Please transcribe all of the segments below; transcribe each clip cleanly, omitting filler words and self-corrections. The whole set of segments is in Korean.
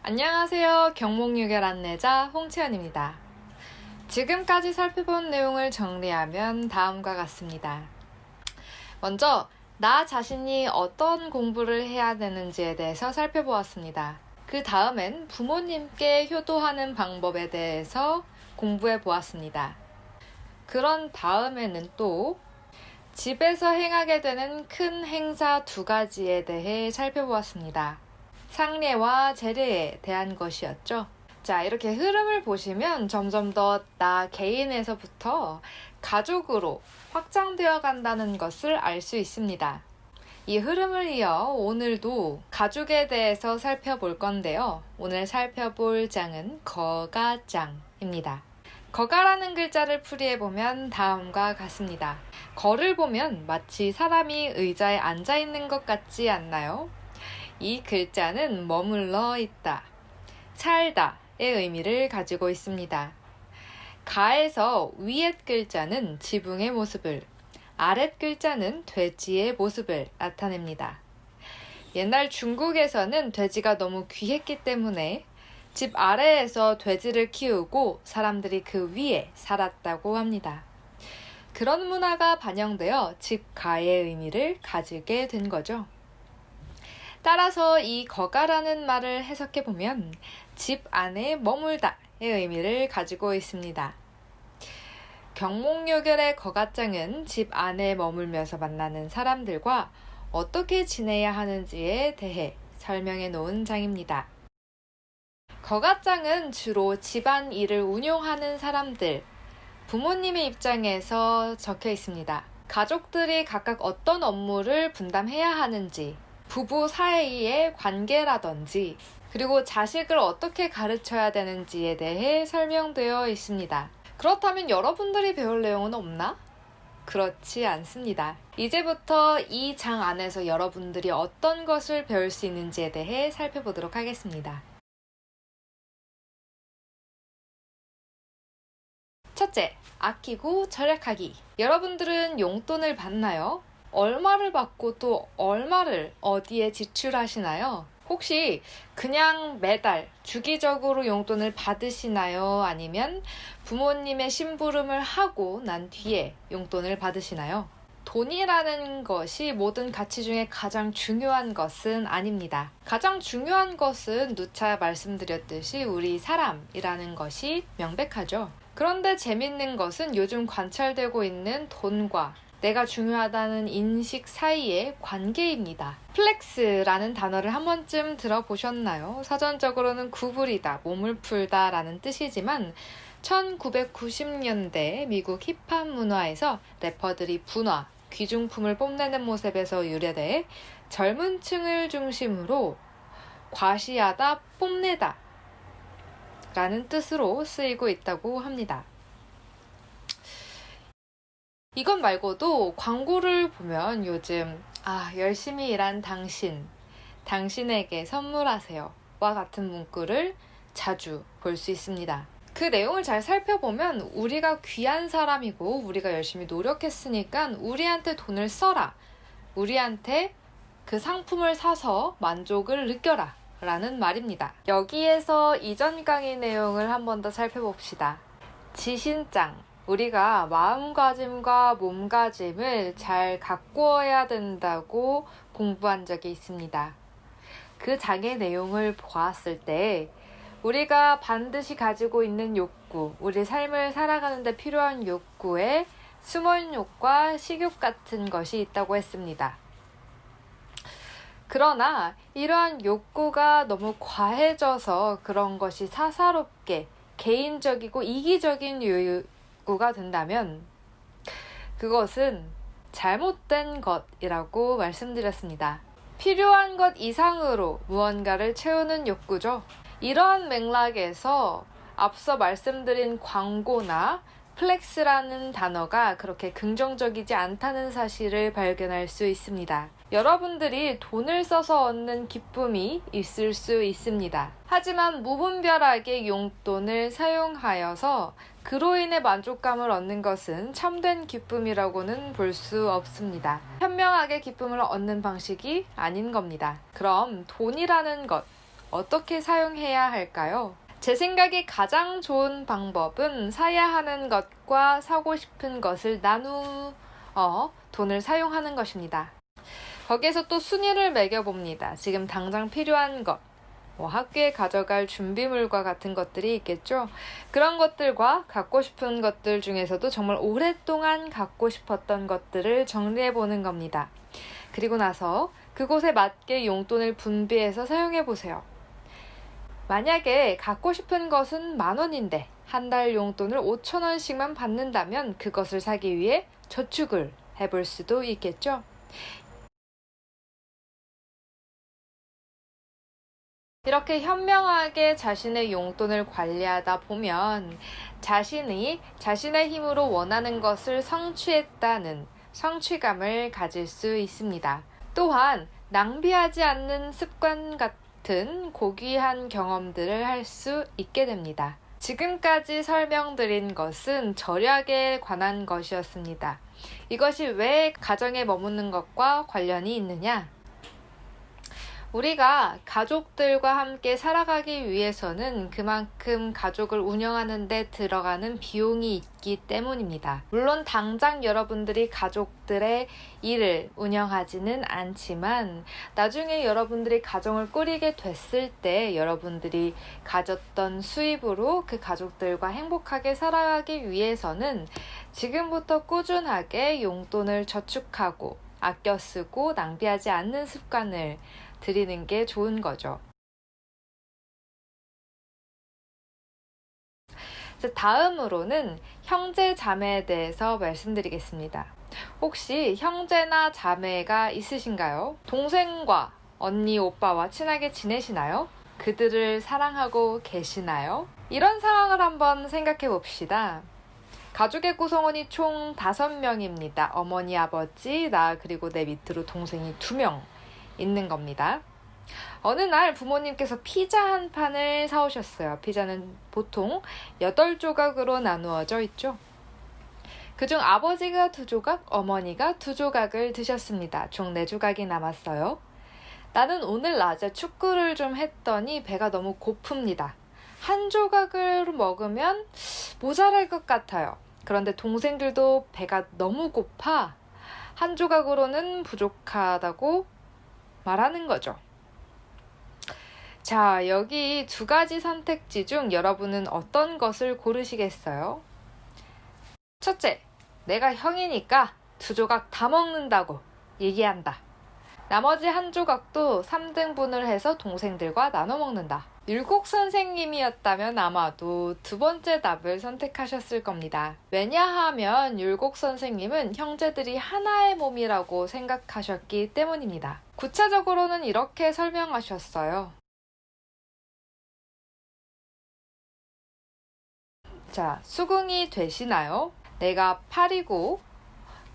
안녕하세요. 경목유결 안내자 홍채연입니다. 지금까지 살펴본 내용을 정리하면 다음과 같습니다. 먼저 나 자신이 어떤 공부를 해야 되는지에 대해서 살펴보았습니다. 그 다음엔 부모님께 효도하는 방법에 대해서 공부해 보았습니다. 그런 다음에는 또 집에서 행하게 되는 큰 행사 2가지에 대해 살펴보았습니다. 상례와 제례에 대한 것이었죠. 자, 이렇게 흐름을 보시면 점점 더 나 개인에서부터 가족으로 확장되어 간다는 것을 알 수 있습니다. 이 흐름을 이어 오늘도 가족에 대해서 살펴볼 건데요. 오늘 살펴볼 장은 거가장입니다. 거가라는 글자를 풀이해보면 다음과 같습니다. 거를 보면 마치 사람이 의자에 앉아 있는 것 같지 않나요? 이 글자는 머물러 있다, 살다의 의미를 가지고 있습니다. 가에서 위엣 글자는 지붕의 모습을, 아랫 글자는 돼지의 모습을 나타냅니다. 옛날 중국에서는 돼지가 너무 귀했기 때문에 집 아래에서 돼지를 키우고 사람들이 그 위에 살았다고 합니다. 그런 문화가 반영되어 집 가의 의미를 가지게 된 거죠. 따라서 이 거가라는 말을 해석해보면 집 안에 머물다의 의미를 가지고 있습니다. 경목요결의 거가장은 집 안에 머물면서 만나는 사람들과 어떻게 지내야 하는지에 대해 설명해 놓은 장입니다. 거가장은 주로 집안 일을 운용하는 사람들, 부모님의 입장에서 적혀 있습니다. 가족들이 각각 어떤 업무를 분담해야 하는지, 부부 사이의 관계라든지, 그리고 자식을 어떻게 가르쳐야 되는지에 대해 설명되어 있습니다. 그렇다면 여러분들이 배울 내용은 없나? 그렇지 않습니다. 이제부터 이 장 안에서 여러분들이 어떤 것을 배울 수 있는지에 대해 살펴보도록 하겠습니다. 첫째, 아끼고 절약하기. 여러분들은 용돈을 받나요? 얼마를 받고 또 얼마를 어디에 지출하시나요? 혹시 그냥 매달 주기적으로 용돈을 받으시나요? 아니면 부모님의 심부름을 하고 난 뒤에 용돈을 받으시나요? 돈이라는 것이 모든 가치 중에 가장 중요한 것은 아닙니다. 가장 중요한 것은 누차 말씀드렸듯이 우리 사람이라는 것이 명백하죠. 그런데 재밌는 것은 요즘 관찰되고 있는 돈과 내가 중요하다는 인식 사이의 관계입니다. 플렉스라는 단어를 한 번쯤 들어보셨나요? 사전적으로는 구부리다, 몸을 풀다 라는 뜻이지만 1990년대 미국 힙합 문화에서 래퍼들이 분화, 귀중품을 뽐내는 모습에서 유래돼 젊은 층을 중심으로 과시하다, 뽐내다 라는 뜻으로 쓰이고 있다고 합니다. 이것 말고도 광고를 보면 요즘 열심히 일한 당신에게 선물하세요 와 같은 문구를 자주 볼 수 있습니다. 그 내용을 잘 살펴보면 우리가 귀한 사람이고 우리가 열심히 노력했으니까 우리한테 돈을 써라, 우리한테 그 상품을 사서 만족을 느껴라 라는 말입니다. 여기에서 이전 강의 내용을 한 번 더 살펴봅시다. 지신장, 우리가 마음가짐과 몸가짐을 잘 가꾸어야 된다고 공부한 적이 있습니다. 그 장의 내용을 보았을 때 우리가 반드시 가지고 있는 욕구, 우리 삶을 살아가는 데 필요한 욕구에 수mon욕과 식욕 같은 것이 있다고 했습니다. 그러나 이러한 욕구가 너무 과해져서 그런 것이 사사롭게 개인적이고 이기적인 욕구가 된다면 그것은 잘못된 것이라고 말씀드렸습니다. 필요한 것 이상으로 무언가를 채우는 욕구죠. 이러한 맥락에서 앞서 말씀드린 광고나 플렉스라는 단어가 그렇게 긍정적이지 않다는 사실을 발견할 수 있습니다. 여러분들이 돈을 써서 얻는 기쁨이 있을 수 있습니다. 하지만 무분별하게 용돈을 사용하여서 그로 인해 만족감을 얻는 것은 참된 기쁨이라고는 볼 수 없습니다. 현명하게 기쁨을 얻는 방식이 아닌 겁니다. 그럼 돈이라는 것, 어떻게 사용해야 할까요? 제 생각에 가장 좋은 방법은 사야 하는 것과 사고 싶은 것을 나누어 돈을 사용하는 것입니다. 거기에서 또 순위를 매겨봅니다. 지금 당장 필요한 것, 학교에 가져갈 준비물과 같은 것들이 있겠죠. 그런 것들과 갖고 싶은 것들 중에서도 정말 오랫동안 갖고 싶었던 것들을 정리해 보는 겁니다. 그리고 나서 그곳에 맞게 용돈을 분배해서 사용해 보세요. 만약에 갖고 싶은 것은 10,000원인데 한 달 용돈을 5,000원씩만 받는다면 그것을 사기 위해 저축을 해볼 수도 있겠죠. 이렇게 현명하게 자신의 용돈을 관리하다 보면 자신이 자신의 힘으로 원하는 것을 성취했다는 성취감을 가질 수 있습니다. 또한 낭비하지 않는 습관 같은 고귀한 경험들을 할 수 있게 됩니다. 지금까지 설명드린 것은 절약에 관한 것이었습니다. 이것이 왜 가정에 머무는 것과 관련이 있느냐? 우리가 가족들과 함께 살아가기 위해서는 그만큼 가족을 운영하는 데 들어가는 비용이 있기 때문입니다. 물론 당장 여러분들이 가족들의 일을 운영하지는 않지만 나중에 여러분들이 가정을 꾸리게 됐을 때 여러분들이 가졌던 수입으로 그 가족들과 행복하게 살아가기 위해서는 지금부터 꾸준하게 용돈을 저축하고 아껴 쓰고 낭비하지 않는 습관을 들이는 게 좋은 거죠. 다음으로는 형제 자매에 대해서 말씀드리겠습니다. 혹시 형제나 자매가 있으신가요? 동생과 언니, 오빠와 친하게 지내시나요? 그들을 사랑하고 계시나요? 이런 상황을 한번 생각해 봅시다. 가족의 구성원이 총 5명입니다. 어머니, 아버지, 나 그리고 내 밑으로 동생이 2명 있는 겁니다. 어느 날 부모님께서 피자 한 판을 사오셨어요. 피자는 보통 8조각으로 나누어져 있죠. 그중 아버지가 2조각, 어머니가 2조각을 드셨습니다. 총 4조각이 남았어요. 나는 오늘 낮에 축구를 좀 했더니 배가 너무 고픕니다. 한 조각을 먹으면 모자랄 것 같아요. 그런데 동생들도 배가 너무 고파 한 조각으로는 부족하다고 말하는 거죠. 자, 여기 2가지 선택지 중 여러분은 어떤 것을 고르시겠어요? 첫째, 내가 형이니까 2조각 다 먹는다고 얘기한다. 나머지 한 조각도 3등분을 해서 동생들과 나눠 먹는다. 율곡 선생님이었다면 아마도 2번째 답을 선택하셨을 겁니다. 왜냐하면 율곡 선생님은 형제들이 하나의 몸이라고 생각하셨기 때문입니다. 구체적으로는 이렇게 설명하셨어요. 자, 수긍이 되시나요? 내가 팔이고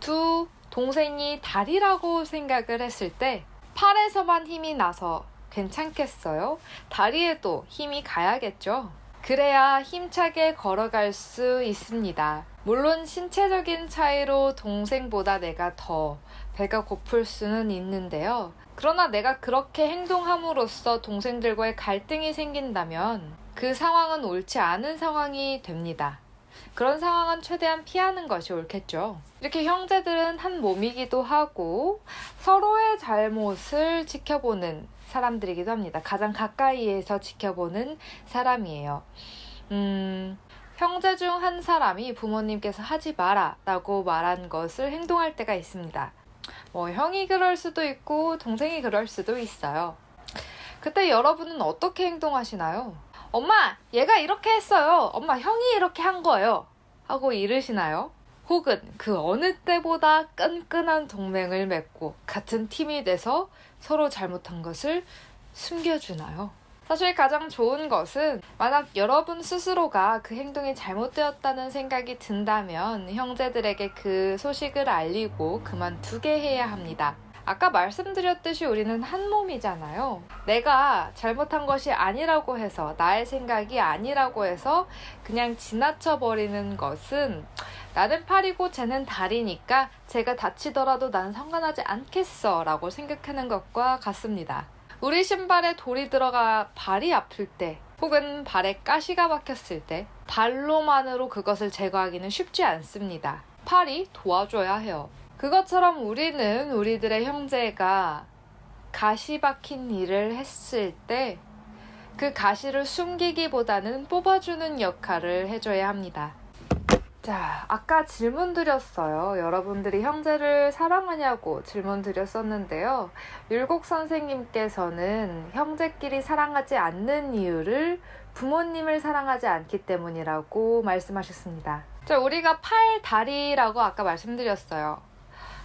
두 동생이 다리라고 생각을 했을 때 팔에서만 힘이 나서 괜찮겠어요? 다리에도 힘이 가야겠죠? 그래야 힘차게 걸어갈 수 있습니다. 물론 신체적인 차이로 동생보다 내가 더 배가 고플 수는 있는데요. 그러나 내가 그렇게 행동함으로써 동생들과의 갈등이 생긴다면 그 상황은 옳지 않은 상황이 됩니다. 그런 상황은 최대한 피하는 것이 옳겠죠. 이렇게 형제들은 한 몸이기도 하고 서로의 잘못을 지켜보는 사람들이기도 합니다. 가장 가까이에서 지켜보는 사람이에요. 형제 중 한 사람이 부모님께서 하지 마라 라고 말한 것을 행동할 때가 있습니다. 형이 그럴 수도 있고 동생이 그럴 수도 있어요. 그때 여러분은 어떻게 행동하시나요? 엄마, 얘가 이렇게 했어요. 엄마, 형이 이렇게 한 거예요. 하고 이르시나요? 혹은 그 어느 때보다 끈끈한 동맹을 맺고 같은 팀이 돼서 서로 잘못한 것을 숨겨주나요? 사실 가장 좋은 것은 만약 여러분 스스로가 그 행동이 잘못되었다는 생각이 든다면 형제들에게 그 소식을 알리고 그만두게 해야 합니다. 아까 말씀드렸듯이 우리는 한 몸이잖아요. 내가 잘못한 것이 아니라고 해서, 나의 생각이 아니라고 해서 그냥 지나쳐버리는 것은 나는 팔이고 쟤는 다리니까 제가 다치더라도 난 상관하지 않겠어 라고 생각하는 것과 같습니다. 우리 신발에 돌이 들어가 발이 아플 때, 혹은 발에 가시가 박혔을 때 발로만으로 그것을 제거하기는 쉽지 않습니다. 팔이 도와줘야 해요. 그것처럼 우리는 우리들의 형제가 가시 박힌 일을 했을 때 그 가시를 숨기기보다는 뽑아주는 역할을 해줘야 합니다. 자, 아까 질문 드렸어요. 여러분들이 형제를 사랑하냐고 질문 드렸었는데요. 율곡 선생님께서는 형제끼리 사랑하지 않는 이유를 부모님을 사랑하지 않기 때문이라고 말씀하셨습니다. 자, 우리가 팔, 다리라고 아까 말씀드렸어요.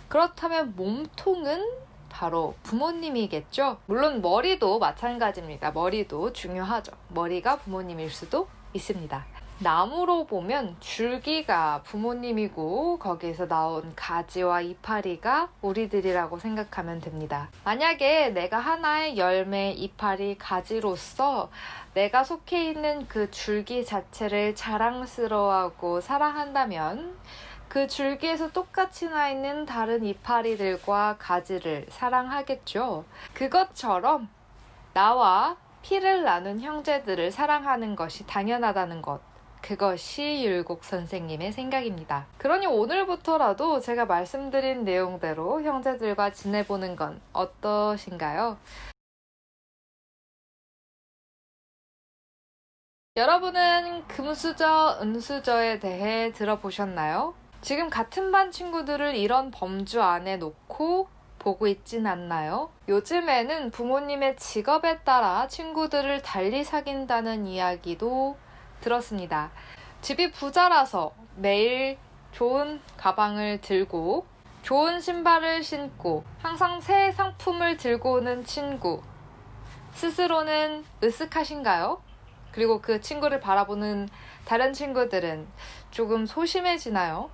그렇다면 몸통은 바로 부모님이겠죠? 물론 머리도 마찬가지입니다. 머리도 중요하죠. 머리가 부모님일 수도 있습니다. 나무로 보면 줄기가 부모님이고 거기에서 나온 가지와 이파리가 우리들이라고 생각하면 됩니다. 만약에 내가 하나의 열매, 이파리, 가지로서 내가 속해 있는 그 줄기 자체를 자랑스러워하고 사랑한다면 그 줄기에서 똑같이 나 있는 다른 이파리들과 가지를 사랑하겠죠. 그것처럼 나와 피를 나눈 형제들을 사랑하는 것이 당연하다는 것. 그것이 율곡 선생님의 생각입니다. 그러니 오늘부터라도 제가 말씀드린 내용대로 형제들과 지내보는 건 어떠신가요? 여러분은 금수저, 은수저에 대해 들어보셨나요? 지금 같은 반 친구들을 이런 범주 안에 놓고 보고 있진 않나요? 요즘에는 부모님의 직업에 따라 친구들을 달리 사귄다는 이야기도 들었습니다. 집이 부자라서 매일 좋은 가방을 들고 좋은 신발을 신고 항상 새 상품을 들고 오는 친구. 스스로는 으쓱하신가요? 그리고 그 친구를 바라보는 다른 친구들은 조금 소심해지나요?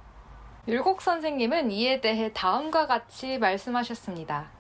율곡 선생님은 이에 대해 다음과 같이 말씀하셨습니다.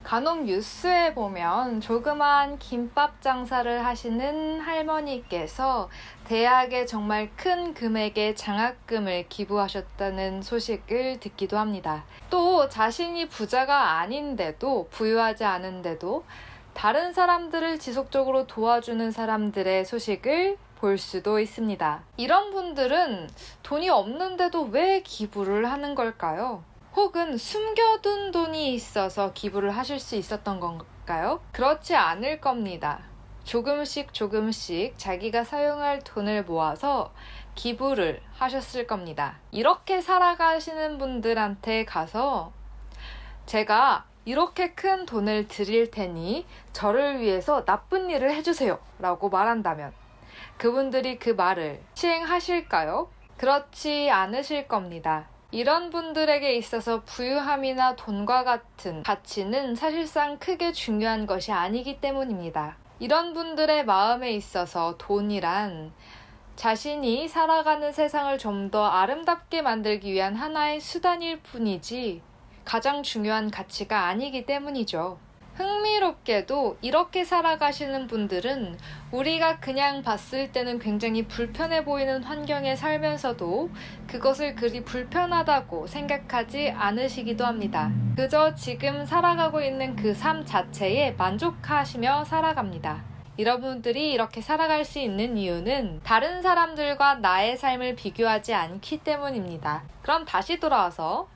간혹 뉴스에 보면 조그만 김밥 장사를 하시는 할머니께서 대학에 정말 큰 금액의 장학금을 기부하셨다는 소식을 듣기도 합니다. 또 자신이 부자가 아닌데도, 부유하지 않은데도 다른 사람들을 지속적으로 도와주는 사람들의 소식을 볼 수도 있습니다. 이런 분들은 돈이 없는데도 왜 기부를 하는 걸까요? 혹은 숨겨둔 돈이 있어서 기부를 하실 수 있었던 건가요? 그렇지 않을 겁니다. 조금씩 자기가 사용할 돈을 모아서 기부를 하셨을 겁니다. 이렇게 살아가시는 분들한테 가서 제가 이렇게 큰 돈을 드릴 테니 저를 위해서 나쁜 일을 해주세요 라고 말한다면 그분들이 그 말을 시행하실까요? 그렇지 않으실 겁니다. 이런 분들에게 있어서 부유함이나 돈과 같은 가치는 사실상 크게 중요한 것이 아니기 때문입니다. 이런 분들의 마음에 있어서 돈이란 자신이 살아가는 세상을 좀 더 아름답게 만들기 위한 하나의 수단일 뿐이지 가장 중요한 가치가 아니기 때문이죠. 흥미롭게도 이렇게 살아가시는 분들은 우리가 그냥 봤을 때는 굉장히 불편해 보이는 환경에 살면서도 그것을 그리 불편하다고 생각하지 않으시기도 합니다. 그저 지금 살아가고 있는 그 삶 자체에 만족하시며 살아갑니다. 여러분들이 이렇게 살아갈 수 있는 이유는 다른 사람들과 나의 삶을 비교하지 않기 때문입니다. 그럼 다시 돌아와서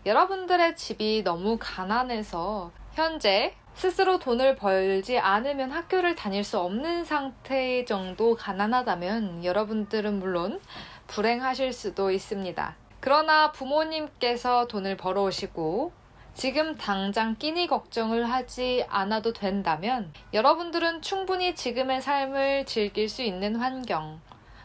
여러분들의 집이 너무 가난해서 현재 스스로 돈을 벌지 않으면 학교를 다닐 수 없는 상태 정도 가난하다면 여러분들은 물론 불행하실 수도 있습니다. 그러나 부모님께서 돈을 벌어오시고 지금 당장 끼니 걱정을 하지 않아도 된다면 여러분들은 충분히 지금의 삶을 즐길 수 있는 환경,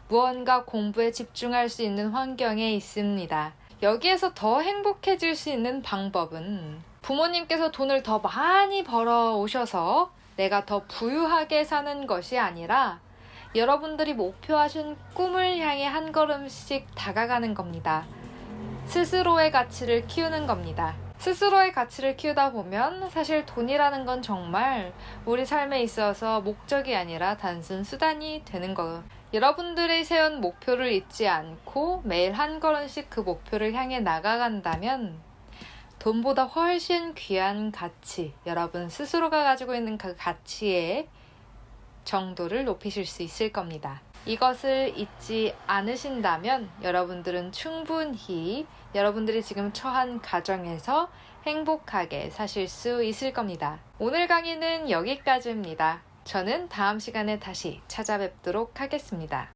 무언가 공부에 집중할 수 있는 환경에 있습니다. 여기에서 더 행복해질 수 있는 방법은 부모님께서 돈을 더 많이 벌어 오셔서 내가 더 부유하게 사는 것이 아니라 여러분들이 목표하신 꿈을 향해 한 걸음씩 다가가는 겁니다. 스스로의 가치를 키우는 겁니다. 스스로의 가치를 키우다 보면 사실 돈이라는 건 정말 우리 삶에 있어서 목적이 아니라 단순 수단이 되는 거예요. 여러분들이 세운 목표를 잊지 않고 매일 한 걸음씩 그 목표를 향해 나가간다면 돈보다 훨씬 귀한 가치, 여러분 스스로가 가지고 있는 그 가치의 정도를 높이실 수 있을 겁니다. 이것을 잊지 않으신다면 여러분들은 충분히 여러분들이 지금 처한 가정에서 행복하게 사실 수 있을 겁니다. 오늘 강의는 여기까지입니다. 저는 다음 시간에 다시 찾아뵙도록 하겠습니다.